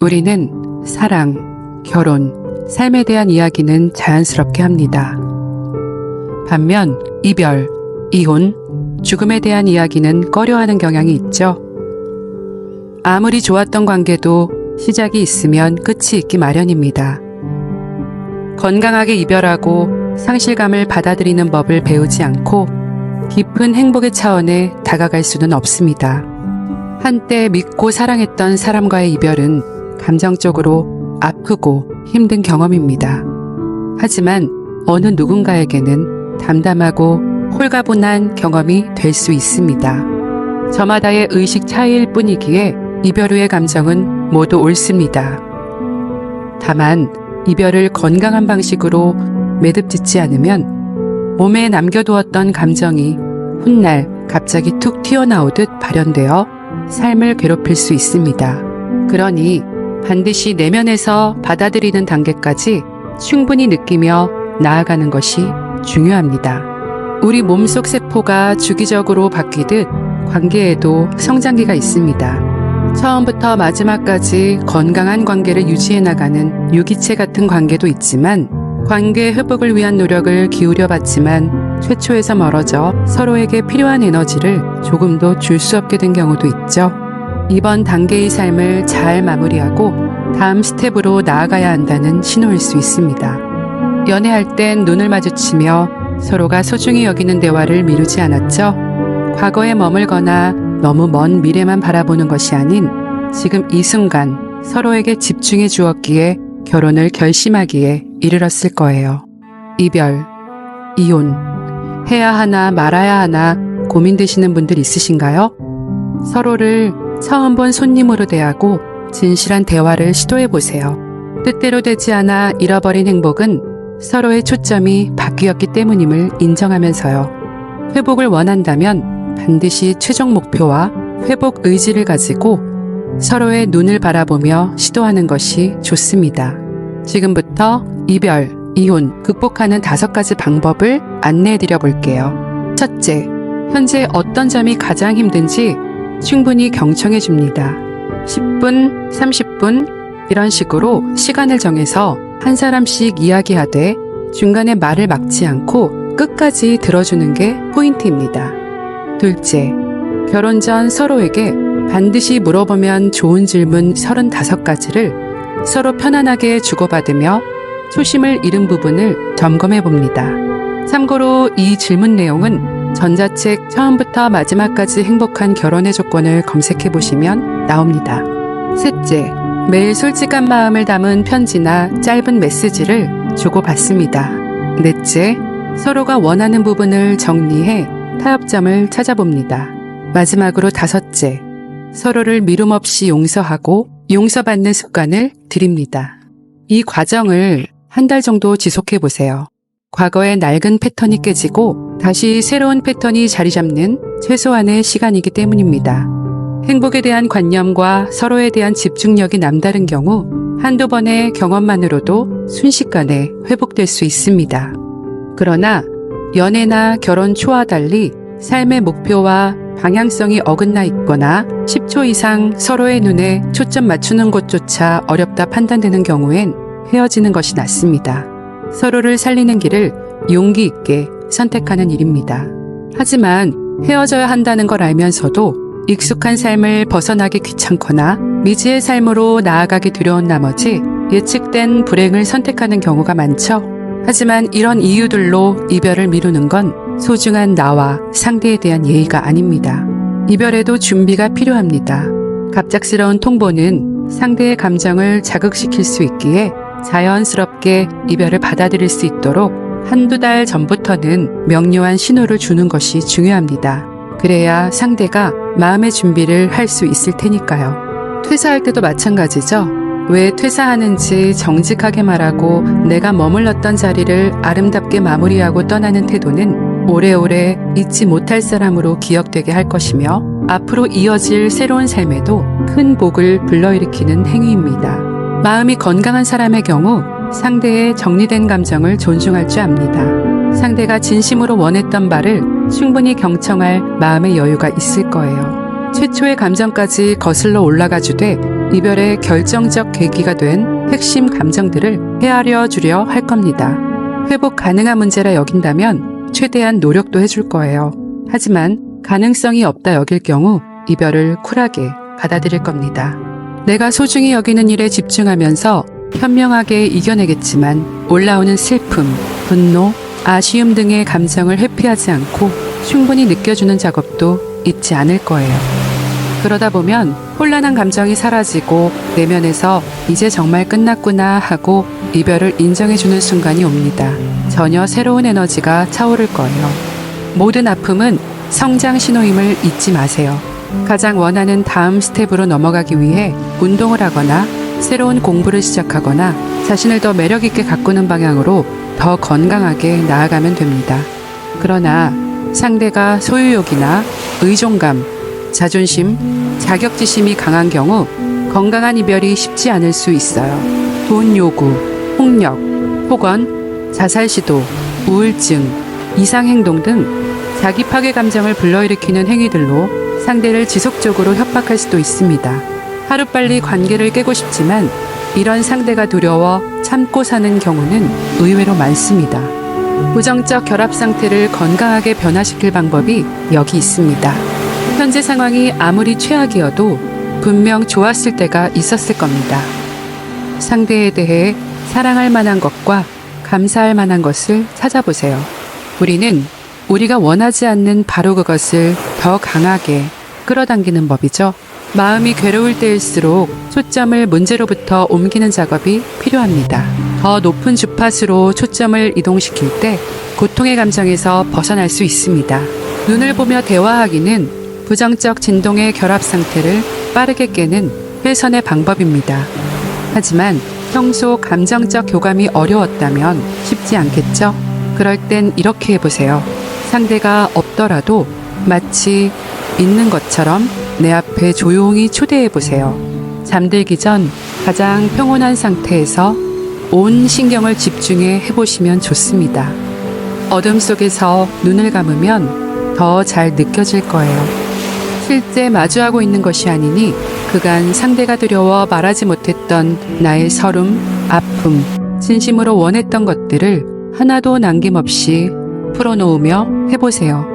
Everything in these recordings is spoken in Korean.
우리는 사랑, 결혼, 삶에 대한 이야기는 자연스럽게 합니다. 반면 이별, 이혼, 죽음에 대한 이야기는 꺼려하는 경향이 있죠. 아무리 좋았던 관계도 시작이 있으면 끝이 있기 마련입니다. 건강하게 이별하고 상실감을 받아들이는 법을 배우지 않고 깊은 행복의 차원에 다가갈 수는 없습니다. 한때 믿고 사랑했던 사람과의 이별은 감정적으로 아프고 힘든 경험입니다. 하지만 어느 누군가에게는 담담하고 홀가분한 경험이 될 수 있습니다. 저마다의 의식 차이일 뿐이기에 이별 후의 감정은 모두 옳습니다. 다만 이별을 건강한 방식으로 매듭짓지 않으면 몸에 남겨두었던 감정이 훗날 갑자기 툭 튀어나오듯 발현되어 삶을 괴롭힐 수 있습니다. 그러니 반드시 내면에서 받아들이는 단계까지 충분히 느끼며 나아가는 것이 중요합니다. 우리 몸속 세포가 주기적으로 바뀌듯 관계에도 성장기가 있습니다. 처음부터 마지막까지 건강한 관계를 유지해 나가는 유기체 같은 관계도 있지만 관계 회복을 위한 노력을 기울여 봤지만 최초에서 멀어져 서로에게 필요한 에너지를 조금도 줄 수 없게 된 경우도 있죠. 이번 단계의 삶을 잘 마무리하고 다음 스텝으로 나아가야 한다는 신호일 수 있습니다. 연애할 땐 눈을 마주치며 서로가 소중히 여기는 대화를 미루지 않았죠. 과거에 머물거나 너무 먼 미래만 바라보는 것이 아닌 지금 이 순간 서로에게 집중해 주었기에 결혼을 결심하기에 이르렀을 거예요. 이별, 이혼, 해야 하나 말아야 하나 고민되시는 분들 있으신가요? 서로를 처음 본 손님으로 대하고 진실한 대화를 시도해 보세요. 뜻대로 되지 않아 잃어버린 행복은 서로의 초점이 바뀌었기 때문임을 인정하면서요. 회복을 원한다면 반드시 최종 목표와 회복 의지를 가지고 서로의 눈을 바라보며 시도하는 것이 좋습니다. 지금부터 이별, 이혼, 극복하는 5가지 방법을 안내해 드려 볼게요. 첫째, 현재 어떤 점이 가장 힘든지 충분히 경청해 줍니다. 10분, 30분 이런 식으로 시간을 정해서 한 사람씩 이야기하되 중간에 말을 막지 않고 끝까지 들어주는 게 포인트입니다. 둘째, 결혼 전 서로에게 반드시 물어보면 좋은 질문 35가지를 서로 편안하게 주고받으며 초심을 잃은 부분을 점검해 봅니다. 참고로 이 질문 내용은 전자책 처음부터 마지막까지 행복한 결혼의 조건을 검색해 보시면 나옵니다. 셋째, 매일 솔직한 마음을 담은 편지나 짧은 메시지를 주고받습니다. 넷째, 서로가 원하는 부분을 정리해 타협점을 찾아봅니다. 마지막으로 5째, 서로를 미움 없이 용서하고 용서받는 습관을 들입니다. 이 과정을 한 달 정도 지속해 보세요. 과거의 낡은 패턴이 깨지고 다시 새로운 패턴이 자리 잡는 최소한의 시간이기 때문입니다. 행복에 대한 관념과 서로에 대한 집중력이 남다른 경우 한두 번의 경험만으로도 순식간에 회복될 수 있습니다. 그러나 연애나 결혼 초와 달리 삶의 목표와 방향성이 어긋나 있거나 10초 이상 서로의 눈에 초점 맞추는 것조차 어렵다 판단되는 경우엔 헤어지는 것이 낫습니다. 서로를 살리는 길을 용기 있게 선택하는 일입니다. 하지만 헤어져야 한다는 걸 알면서도 익숙한 삶을 벗어나기 귀찮거나 미지의 삶으로 나아가기 두려운 나머지 예측된 불행을 선택하는 경우가 많죠. 하지만 이런 이유들로 이별을 미루는 건 소중한 나와 상대에 대한 예의가 아닙니다. 이별에도 준비가 필요합니다. 갑작스러운 통보는 상대의 감정을 자극시킬 수 있기에 자연스럽게 이별을 받아들일 수 있도록 한두 달 전부터는 명료한 신호를 주는 것이 중요합니다. 그래야 상대가 마음의 준비를 할 수 있을 테니까요. 퇴사할 때도 마찬가지죠. 왜 퇴사하는지 정직하게 말하고 내가 머물렀던 자리를 아름답게 마무리하고 떠나는 태도는 오래오래 잊지 못할 사람으로 기억되게 할 것이며 앞으로 이어질 새로운 삶에도 큰 복을 불러일으키는 행위입니다. 마음이 건강한 사람의 경우 상대의 정리된 감정을 존중할 줄 압니다. 상대가 진심으로 원했던 바를 충분히 경청할 마음의 여유가 있을 거예요. 최초의 감정까지 거슬러 올라가 주되 이별의 결정적 계기가 된 핵심 감정들을 헤아려 주려 할 겁니다. 회복 가능한 문제라 여긴다면 최대한 노력도 해줄 거예요. 하지만 가능성이 없다 여길 경우 이별을 쿨하게 받아들일 겁니다. 내가 소중히 여기는 일에 집중하면서 현명하게 이겨내겠지만 올라오는 슬픔, 분노, 아쉬움 등의 감정을 회피하지 않고 충분히 느껴주는 작업도 잊지 않을 거예요. 그러다 보면 혼란한 감정이 사라지고 내면에서 이제 정말 끝났구나 하고 이별을 인정해주는 순간이 옵니다. 전혀 새로운 에너지가 차오를 거예요. 모든 아픔은 성장 신호임을 잊지 마세요. 가장 원하는 다음 스텝으로 넘어가기 위해 운동을 하거나 새로운 공부를 시작하거나 자신을 더 매력있게 가꾸는 방향으로 더 건강하게 나아가면 됩니다. 그러나 상대가 소유욕이나 의존감, 자존심, 자격지심이 강한 경우 건강한 이별이 쉽지 않을 수 있어요. 돈 요구, 폭력, 폭언, 자살 시도, 우울증, 이상행동 등 자기 파괴 감정을 불러일으키는 행위들로 상대를 지속적으로 협박할 수도 있습니다. 하루빨리 관계를 깨고 싶지만 이런 상대가 두려워 참고 사는 경우는 의외로 많습니다. 부정적 결합 상태를 건강하게 변화시킬 방법이 여기 있습니다. 현재 상황이 아무리 최악이어도 분명 좋았을 때가 있었을 겁니다. 상대에 대해 사랑할 만한 것과 감사할 만한 것을 찾아보세요. 우리는 우리가 원하지 않는 바로 그것을 더 강하게 끌어당기는 법이죠. 마음이 괴로울 때일수록 초점을 문제로부터 옮기는 작업이 필요합니다. 더 높은 주파수로 초점을 이동시킬 때 고통의 감정에서 벗어날 수 있습니다. 눈을 보며 대화하기는 부정적 진동의 결합 상태를 빠르게 깨는 최선의 방법입니다. 하지만 평소 감정적 교감이 어려웠다면 쉽지 않겠죠? 그럴 땐 이렇게 해보세요. 상대가 없더라도 마치 있는 것처럼 내 앞에 조용히 초대해보세요. 잠들기 전 가장 평온한 상태에서 온 신경을 집중해 해보시면 좋습니다. 어둠 속에서 눈을 감으면 더 잘 느껴질 거예요. 실제 마주하고 있는 것이 아니니 그간 상대가 두려워 말하지 못했던 나의 서름, 아픔, 진심으로 원했던 것들을 하나도 남김없이 풀어놓으며 해보세요.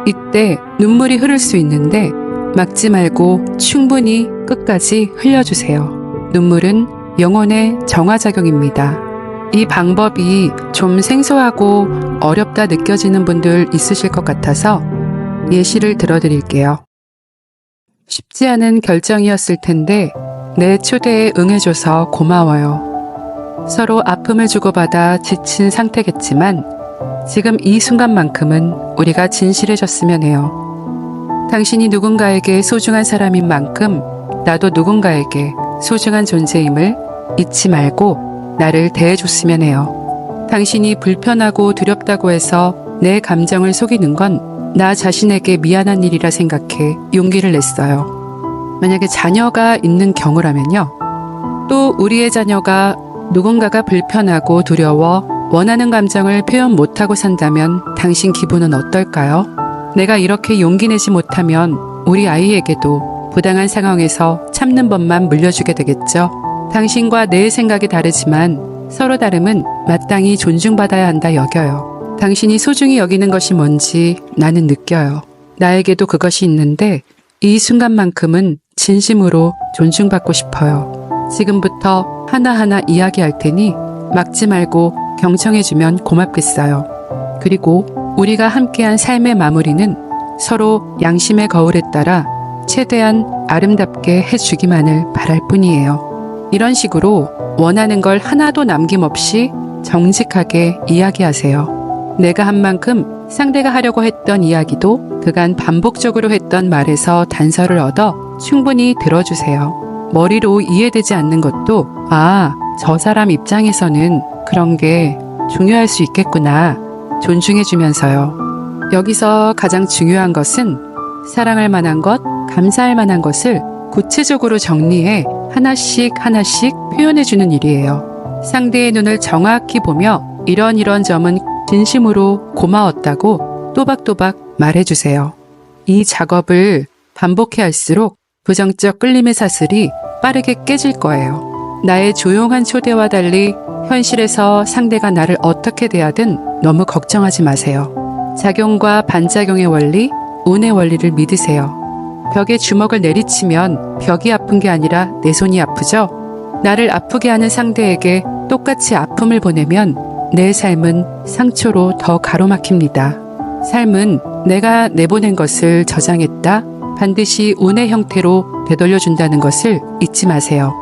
이때 눈물이 흐를 수 있는데 막지 말고 충분히 끝까지 흘려주세요. 눈물은 영혼의 정화작용입니다. 이 방법이 좀 생소하고 어렵다 느껴지는 분들 있으실 것 같아서 예시를 들어드릴게요. 쉽지 않은 결정이었을 텐데 내 초대에 응해줘서 고마워요. 서로 아픔을 주고받아 지친 상태겠지만 지금 이 순간만큼은 우리가 진실해졌으면 해요. 당신이 누군가에게 소중한 사람인 만큼 나도 누군가에게 소중한 존재임을 잊지 말고 나를 대해줬으면 해요. 당신이 불편하고 두렵다고 해서 내 감정을 속이는 건 나 자신에게 미안한 일이라 생각해 용기를 냈어요. 만약에 자녀가 있는 경우라면요. 또 우리의 자녀가 누군가가 불편하고 두려워 원하는 감정을 표현 못하고 산다면 당신 기분은 어떨까요? 내가 이렇게 용기 내지 못하면 우리 아이에게도 부당한 상황에서 참는 법만 물려주게 되겠죠. 당신과 내 생각이 다르지만 서로 다름은 마땅히 존중받아야 한다 여겨요. 당신이 소중히 여기는 것이 뭔지 나는 느껴요. 나에게도 그것이 있는데 이 순간만큼은 진심으로 존중받고 싶어요. 지금부터 하나하나 이야기할 테니 막지 말고 경청해주면 고맙겠어요. 그리고 우리가 함께한 삶의 마무리는 서로 양심의 거울에 따라 최대한 아름답게 해주기만을 바랄 뿐이에요. 이런 식으로 원하는 걸 하나도 남김없이 정직하게 이야기하세요. 내가 한 만큼 상대가 하려고 했던 이야기도 그간 반복적으로 했던 말에서 단서를 얻어 충분히 들어주세요. 머리로 이해되지 않는 것도 저 사람 입장에서는 그런 게 중요할 수 있겠구나 존중해주면서요. 여기서 가장 중요한 것은 사랑할 만한 것, 감사할 만한 것을 구체적으로 정리해 하나씩 표현해주는 일이에요. 상대의 눈을 정확히 보며 이런 점은 진심으로 고마웠다고 또박또박 말해주세요. 이 작업을 반복해 할수록 부정적 끌림의 사슬이 빠르게 깨질 거예요. 나의 조용한 초대와 달리 현실에서 상대가 나를 어떻게 대하든 너무 걱정하지 마세요. 작용과 반작용의 원리, 운의 원리를 믿으세요. 벽에 주먹을 내리치면 벽이 아픈 게 아니라 내 손이 아프죠? 나를 아프게 하는 상대에게 똑같이 아픔을 보내면 내 삶은 상처로 더 가로막힙니다. 삶은 내가 내보낸 것을 저장했다 반드시 운의 형태로 되돌려준다는 것을 잊지 마세요.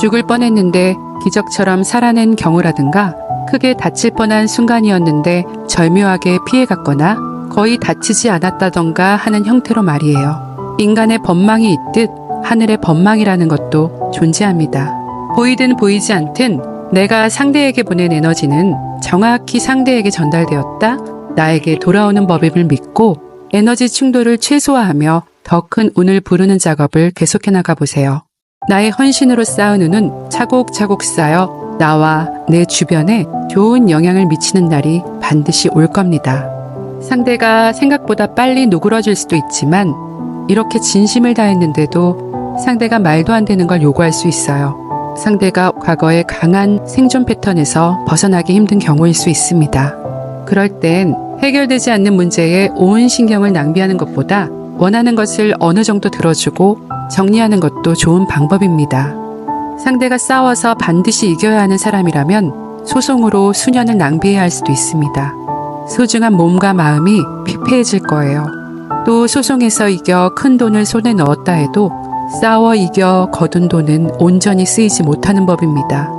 죽을 뻔했는데 기적처럼 살아낸 경우라든가 크게 다칠 뻔한 순간이었는데 절묘하게 피해갔거나 거의 다치지 않았다던가 하는 형태로 말이에요. 인간의 법망이 있듯 하늘의 법망이라는 것도 존재합니다. 보이든 보이지 않든 내가 상대에게 보낸 에너지는 정확히 상대에게 전달되었다 나에게 돌아오는 법임을 믿고 에너지 충돌을 최소화하며 더 큰 운을 부르는 작업을 계속해 나가 보세요. 나의 헌신으로 쌓은 운은 차곡차곡 쌓여 나와 내 주변에 좋은 영향을 미치는 날이 반드시 올 겁니다. 상대가 생각보다 빨리 누그러질 수도 있지만 이렇게 진심을 다했는데도 상대가 말도 안 되는 걸 요구할 수 있어요. 상대가 과거의 강한 생존 패턴에서 벗어나기 힘든 경우일 수 있습니다. 그럴 땐 해결되지 않는 문제에 온 신경을 낭비하는 것보다 원하는 것을 어느 정도 들어주고 정리하는 것도 좋은 방법입니다. 상대가 싸워서 반드시 이겨야 하는 사람이라면 소송으로 수년을 낭비해야 할 수도 있습니다. 소중한 몸과 마음이 피폐해질 거예요. 또 소송에서 이겨 큰 돈을 손에 넣었다 해도 싸워 이겨 거둔 돈은 온전히 쓰이지 못하는 법입니다.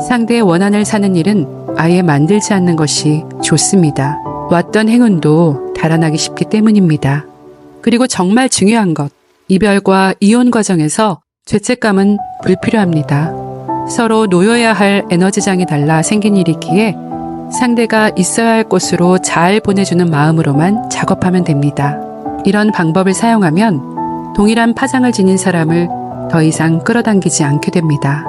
상대의 원한을 사는 일은 아예 만들지 않는 것이 좋습니다. 왔던 행운도 달아나기 쉽기 때문입니다. 그리고 정말 중요한 것, 이별과 이혼 과정에서 죄책감은 불필요합니다. 서로 놓여야 할 에너지장이 달라 생긴 일이기에 상대가 있어야 할 곳으로 잘 보내주는 마음으로만 작업하면 됩니다. 이런 방법을 사용하면 동일한 파장을 지닌 사람을 더 이상 끌어당기지 않게 됩니다.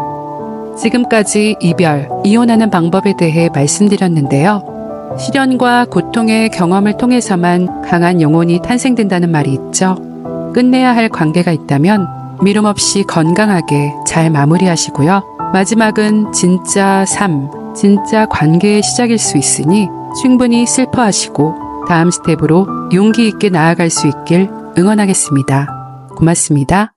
지금까지 이별, 이혼하는 방법에 대해 말씀드렸는데요. 시련과 고통의 경험을 통해서만 강한 영혼이 탄생된다는 말이 있죠. 끝내야 할 관계가 있다면 미움 없이 건강하게 잘 마무리하시고요. 마지막은 진짜 삶, 진짜 관계의 시작일 수 있으니 충분히 슬퍼하시고 다음 스텝으로 용기 있게 나아갈 수 있길 응원하겠습니다. 고맙습니다.